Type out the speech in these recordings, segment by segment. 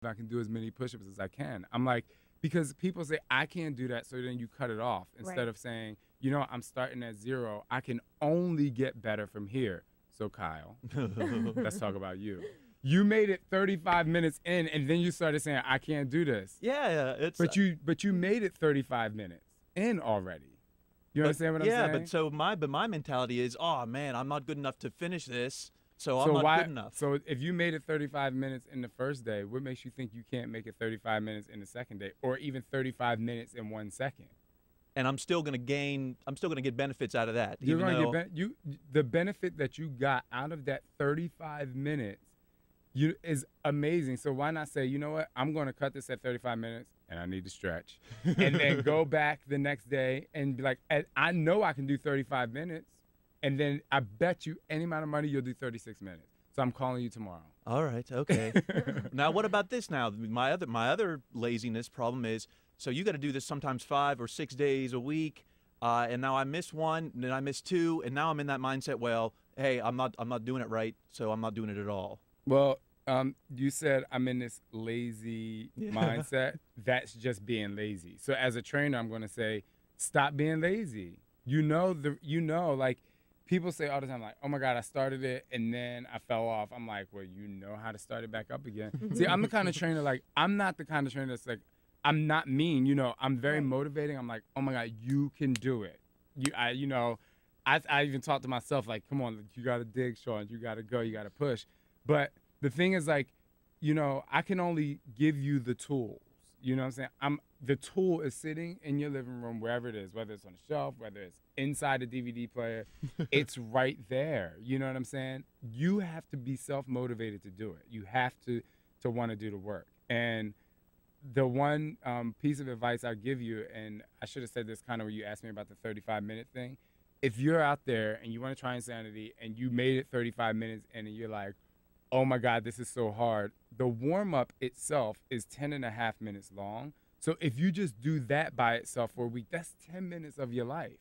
I can do as many push-ups as I can. I'm like, because people say, I can't do that, so then you cut it off. Instead of saying, you know, I'm starting at 0. I can only get better from here. So, Kyle, let's talk about you. You made it 35 minutes in, and then you started saying, I can't do this. Yeah, it's. But you made it 35 minutes in already. You understand what I'm saying? Yeah, but my mentality is, oh man, I'm not good enough to finish this, so I'm not good enough. So if you made it 35 minutes in the first day, what makes you think you can't make it 35 minutes in the second day, or even 35 minutes in 1 second? And I'm still gonna get benefits out of that. You're gonna get the benefit that you got out of that 35 minutes is amazing. So why not say, you know what, I'm gonna cut this at 35 minutes and I need to stretch. And then go back the next day and be like, I know I can do 35 minutes. And then I bet you any amount of money you'll do 36 minutes. So I'm calling you tomorrow. All right, okay. Now what about this now? My other laziness problem is, so you got to do this sometimes 5 or 6 days a week, and now I miss 1, and then I miss 2, and now I'm in that mindset, well, hey, I'm not doing it right, so I'm not doing it at all. Well, you said I'm in this lazy mindset. That's just being lazy. So as a trainer, I'm going to say, stop being lazy. Like people say all the time, like, oh my God, I started it and then I fell off. I'm like, well, you know how to start it back up again. See, I'm the kind of trainer, like, I'm not the kind of trainer that's like, I'm not mean, I'm very motivating. I'm like, oh my God, you can do it. I even talk to myself like, come on, you got to dig, Shaun, you got to go, you got to push. But the thing is, like, I can only give you the tools. You know what I'm saying? The tool is sitting in your living room, wherever it is, whether it's on a shelf, whether it's inside a DVD player, it's right there. You know what I'm saying? You have to be self-motivated to do it. You have to want to do the work. And the one piece of advice I'll give you, and I should have said this kind of when you asked me about the 35-minute thing, if you're out there and you want to try Insanity and you made it 35 minutes and you're like, oh my God, this is so hard, the warm-up itself is 10.5 minutes long. So if you just do that by itself for a week, that's 10 minutes of your life.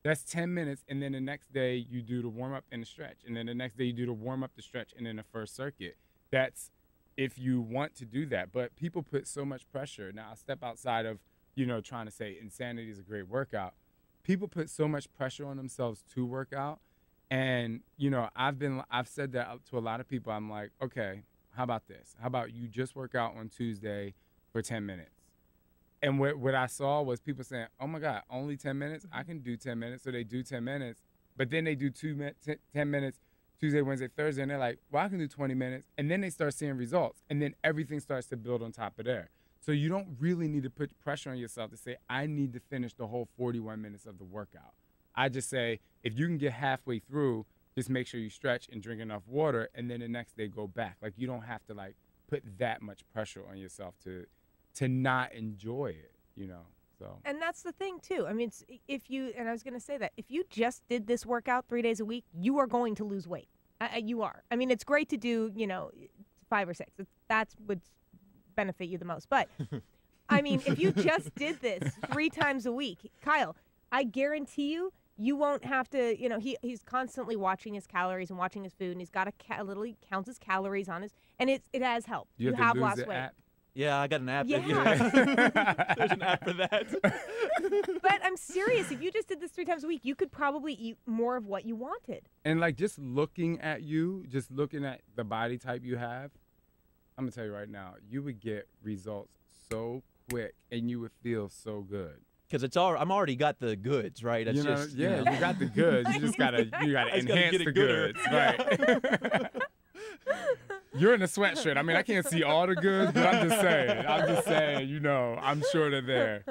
That's 10 minutes, and then the next day you do the warm-up and the stretch, and then the next day you do the warm-up, the stretch, and then the first circuit. That's if you want to do that. But people put so much pressure. Now, I'll step outside of, trying to say Insanity is a great workout. People put so much pressure on themselves to work out. And, I've said that to a lot of people. I'm like, okay, how about this? How about you just work out on Tuesday for 10 minutes? And what I saw was people saying, oh my God, only 10 minutes? I can do 10 minutes. So they do 10 minutes, but then they do 10 minutes Tuesday, Wednesday, Thursday, and they're like, well, I can do 20 minutes. And then they start seeing results, and then everything starts to build on top of there. So you don't really need to put pressure on yourself to say, I need to finish the whole 41 minutes of the workout. I just say, if you can get halfway through, just make sure you stretch and drink enough water, and then the next day go back. Like, you don't have to, like, put that much pressure on yourself to not enjoy it, so. And that's the thing, too. I mean, and I was going to say that, if you just did this workout 3 days a week, you are going to lose weight. You are. I mean, it's great to do, 5 or 6. That's what benefit you the most. But, I mean, if you just did this 3 times a week, Kyle, I guarantee you won't have to, he's constantly watching his calories and watching his food, and he's got he counts his calories on and it has helped. You have lost weight. App? Yeah, I got an app. Yeah. There's an app for that. But I'm serious. If you just did this 3 times a week, you could probably eat more of what you wanted. And, like, just looking at the body type you have, I'm going to tell you right now, you would get results so quick, and you would feel so good. Because I'm already got the goods, right? It's you got the goods. You just gotta enhance the goods, right? You're in a sweatshirt. I mean, I can't see all the goods, but I'm just saying, I'm sure they're there.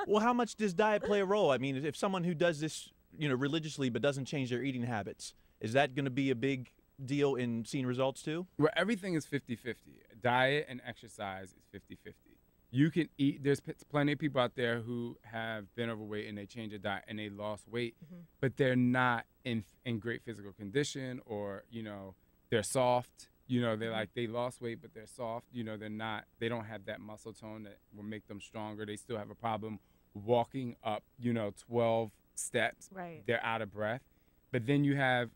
Well, how much does diet play a role? I mean, if someone who does this, religiously but doesn't change their eating habits, is that going to be a big deal in seeing results too? Well, everything is 50-50. Diet and exercise is 50-50. You can eat. There's plenty of people out there who have been overweight and they change their diet and they lost weight, but they're not in great physical condition, or they're soft. They lost weight, but they're soft. They don't have that muscle tone that will make them stronger. They still have a problem walking up, 12 steps. Right. They're out of breath. But then you have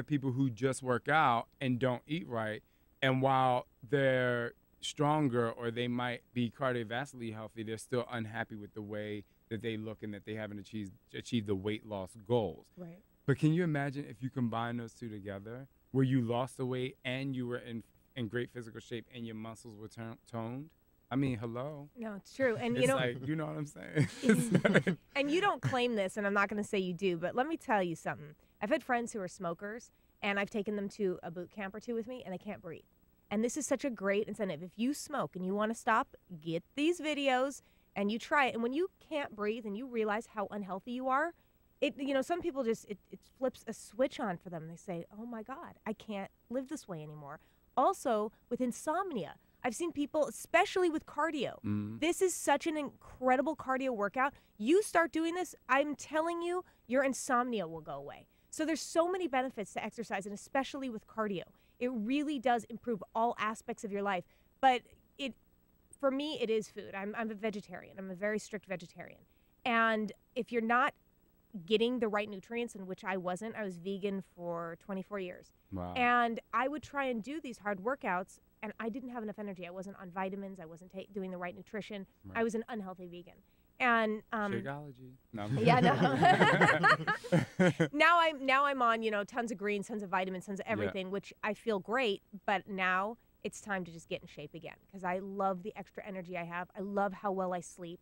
people who just work out and don't eat right, and while they're stronger or they might be cardiovascularly healthy, they're still unhappy with the way that they look and that they haven't achieved the weight loss goals. Right. But can you imagine if you combine those two together, where you lost the weight and you were in great physical shape and your muscles were toned? I mean, hello. No, it's true. And It's like, you know what I'm saying? and you don't claim this, and I'm not going to say you do, but let me tell you something. I've had friends who are smokers, and I've taken them to a boot camp or two with me, and they can't breathe. And this is such a great incentive. If you smoke and you want to stop, get these videos and you try it. And when you can't breathe and you realize how unhealthy you are, some people just, it flips a switch on for them. They say, oh my God, I can't live this way anymore. Also, with insomnia, I've seen people, especially with cardio. This is such an incredible cardio workout. You start doing this, I'm telling you, your insomnia will go away. So there's so many benefits to exercise, and especially with cardio. It really does improve all aspects of your life. But for me, it is food. I'm a vegetarian. I'm a very strict vegetarian. And if you're not getting the right nutrients, in which I wasn't, I was vegan for 24 years. Wow. And I would try and do these hard workouts, and I didn't have enough energy. I wasn't on vitamins. I wasn't doing the right nutrition. Right. I was an unhealthy vegan. And Shakeology. No, yeah, no. now I'm on, tons of greens, tons of vitamins, tons of everything, which I feel great. But now it's time to just get in shape again, because I love the extra energy I have. I love how well I sleep.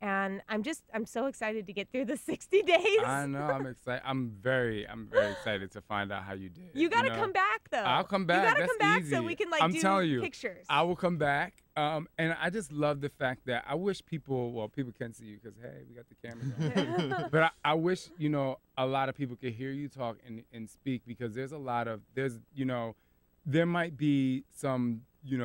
And I'm so excited to get through the 60 days. I know, I'm excited. I'm very excited to find out how you did. You got to come back, though. I'll come back. You got to That's come back easy. so we can I'm do telling you, pictures. I will come back. And I just love the fact that I wish people can see you because, hey, we got the cameras on. But I wish, a lot of people could hear you talk and speak, because there might be some,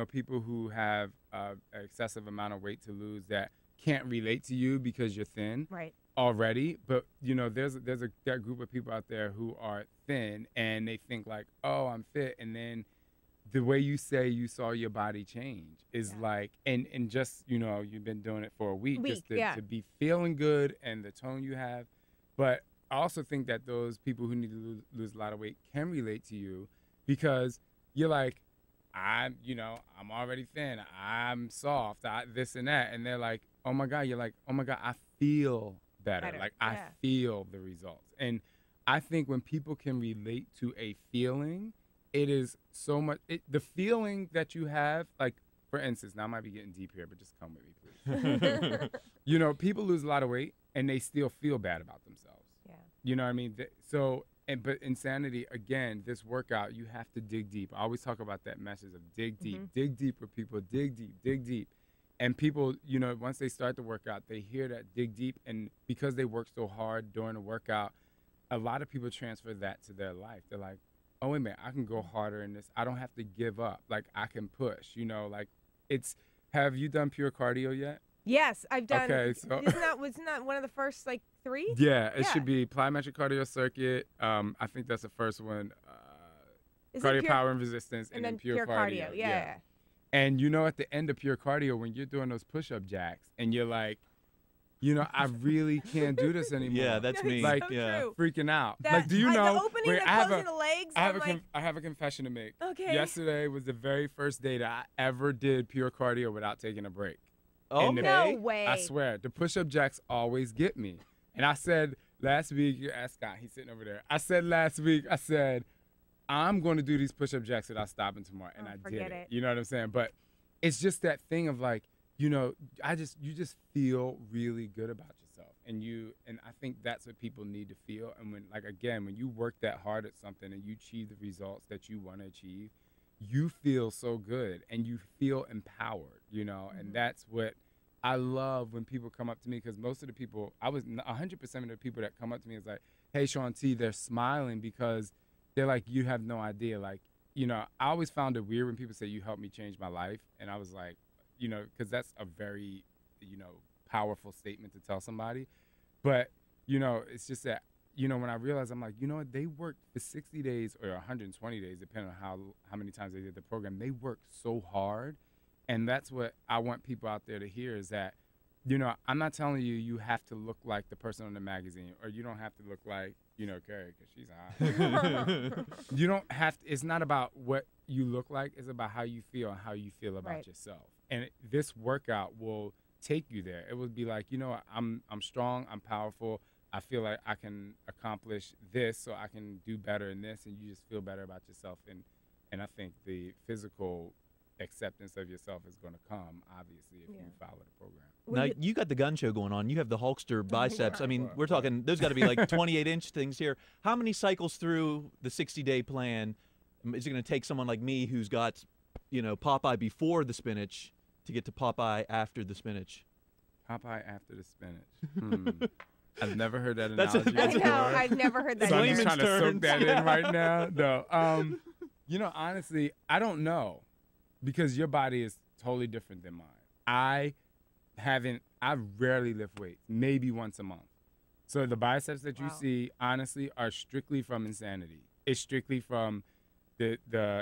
people who have an excessive amount of weight to lose that can't relate to you because you're thin already. But, there's that group of people out there who are thin and they think like, oh, I'm fit. And then the way you say you saw your body change is like, and just, you've been doing it for a week just to be feeling good and the tone you have. But I also think that those people who need to lose a lot of weight can relate to you, because you're like, I'm already thin, I'm soft, this and that. And they're like, oh my God, you're like, oh my God, I feel better. Like I feel the results. And I think when people can relate to a feeling, it is so much, the feeling that you have, like, for instance, now I might be getting deep here, but just come with me, please. People lose a lot of weight and they still feel bad about themselves. Yeah. You know what I mean? But insanity, again, this workout, you have to dig deep. I always talk about that message of dig deep. Dig deeper, people. Dig deep, dig deep. And people, once they start the workout, they hear that dig deep. And because they work so hard during the workout, a lot of people transfer that to their life. They're like, oh, wait a minute, I can go harder in this. I don't have to give up. Like, I can push, have you done pure cardio yet? Yes, I've done. Okay, so wasn't that one of the first, 3? Yeah, it should be plyometric cardio circuit. I think that's the first one. Cardio power and resistance, and then pure cardio. Yeah. And at the end of pure cardio, when you're doing those push-up jacks, and you're like, I really can't do this anymore. Yeah, that's me. So freaking out. Do you the know? opening Wait, and closing the legs. I have a confession to make. Okay. Yesterday was the very first day that I ever did pure cardio without taking a break. Oh, no way. I swear, the push-up jacks always get me. And I said last week, you ask Scott, he's sitting over there. I said last week, I'm going to do these push-up jacks without stopping tomorrow, and I did it. You know what I'm saying? But it's just that thing of you just feel really good about yourself, and I think that's what people need to feel. And when you work that hard at something and you achieve the results that you want to achieve, you feel so good and you feel empowered, and that's what I love when people come up to me, because most of the people, 100% of the people that come up to me is like, hey, Shaun T, they're smiling because they're like, you have no idea. I always found it weird when people say, you helped me change my life. And I was like, because that's a very, powerful statement to tell somebody. But, it's just that, when I realized, I'm like, what, they worked for 60 days or 120 days, depending on how many times they did the program. They worked so hard. And that's what I want people out there to hear, is that you know, I'm not telling you you have to look like the person on the magazine, or you don't have to look like, you know, Kerri, because she's hot. You don't have to, it's not about what you look like. It's about how you feel and how you feel about yourself. And this workout will take you there. It will be like, you know what, I'm strong, I'm powerful. I feel like I can accomplish this, so I can do better in this, and you just feel better about yourself. And I think the physical acceptance of yourself is going to come, obviously, if you follow the program. Now, you got the gun show going on. You have the Hulkster biceps. I mean, we're talking, there's got to be like 28-inch things here. How many cycles through the 60-day plan is it going to take someone like me who's got, you know, Popeye before the spinach to get to Popeye after the spinach? Popeye after the spinach. I've never heard that analogy I before. know, I've never heard that. So I'm either. just trying to soak that in right now. No, you know, honestly, I don't know, because your body is totally different than mine. I rarely lift weights, maybe once a month. So the biceps that you see, honestly, are strictly from insanity. It's strictly from the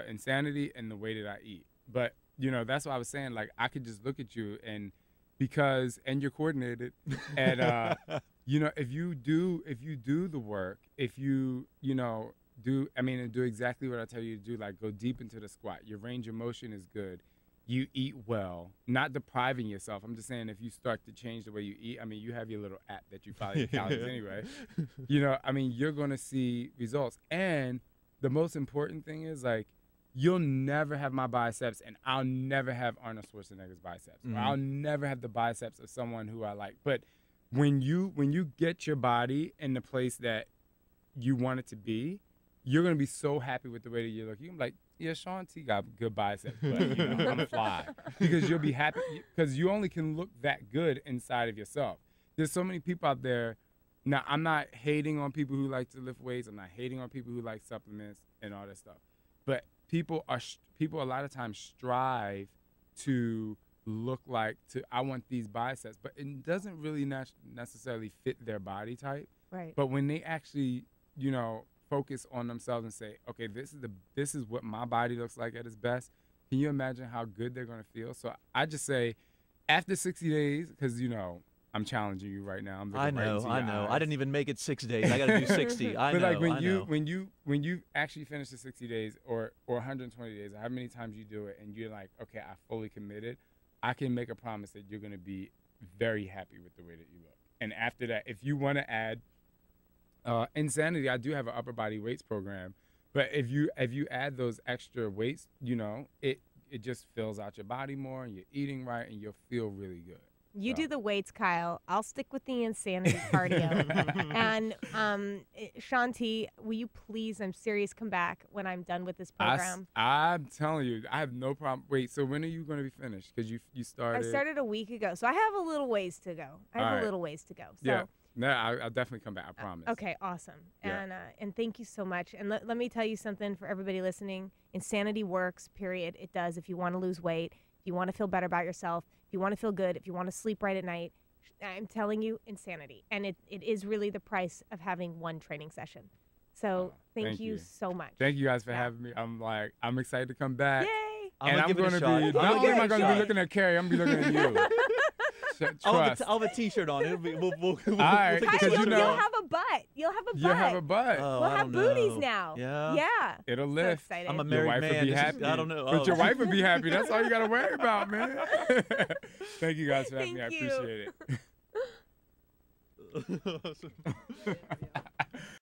insanity and the way that I eat. But, you know, that's what I was saying. Like, I could just look at you and you're coordinated. And, you know, if you do the work, if you know, do exactly what I tell you to do, like go deep into the squat, your range of motion is good, you eat well, not depriving yourself. I'm just saying, if you start to change the way you eat, I mean, you have your little app that you follow your calories anyway. You know, I mean, you're going to see results. And the most important thing is, like, you'll never have my biceps, and I'll never have Arnold Schwarzenegger's biceps. Or I'll never have the biceps of someone who I like. But when you get your body in the place that you want it to be, you're going to be so happy with the way that you look. You're going to be like, yeah, Shaun T got good biceps, but, you know, I'm fly. Because you'll be happy, because you only can look that good inside of yourself. There's so many people out there. Now, I'm not hating on people who like to lift weights. I'm not hating on people who like supplements and all that stuff. But people a lot of times strive to look like, I want these biceps, but it doesn't really necessarily fit their body type. Right. But when they actually, you know, focus on themselves and say, okay, this is what my body looks like at its best, can you imagine how good they're going to feel? So I just say, after 60 days, because, you know, I'm challenging you right now. I know. Eyes. I didn't even make it 6 days. I got to do 60. I but know. Like when you actually finish the 60 days or 120 days, or how many times you do it, and you're like, okay, I fully committed, I can make a promise that you're going to be very happy with the way that you look. And after that, if you want to add insanity, I do have an upper body weights program. But if you add those extra weights, you know, it just fills out your body more, and you're eating right, and you'll feel really good. You do the weights, Kyle. I'll stick with the insanity cardio. And Shaun T, will you please, I'm serious, come back when I'm done with this program? I'm telling you, I have no problem. Wait, so when are you going to be finished? Because you started. I started a week ago, so I have a little ways to go. So. Yeah. No, I'll definitely come back. I promise. Okay, awesome. Yeah. And thank you so much. And let me tell you something for everybody listening. Insanity works, period. It does. If you want to lose weight, if you want to feel better about yourself, if you want to feel good, if you want to sleep right at night, I'm telling you, insanity. And it is really the price of having one training session. So thank you so much. Thank you guys for having me. I'm excited to come back. Yay! I'm going to be, not only am I going to be looking at Kerri, I'm going to be looking at you. I'll have a T-shirt on. It'll be. We'll all right, because you know, you'll have a butt. You'll have a butt. Oh, we'll have booties now. Yeah. Yeah. It'll lift. So I'm a married your wife man. Would be happy. I don't know. But your wife would be happy. That's all you got to worry about, man. Thank you guys for having me. I Thank you. appreciate it.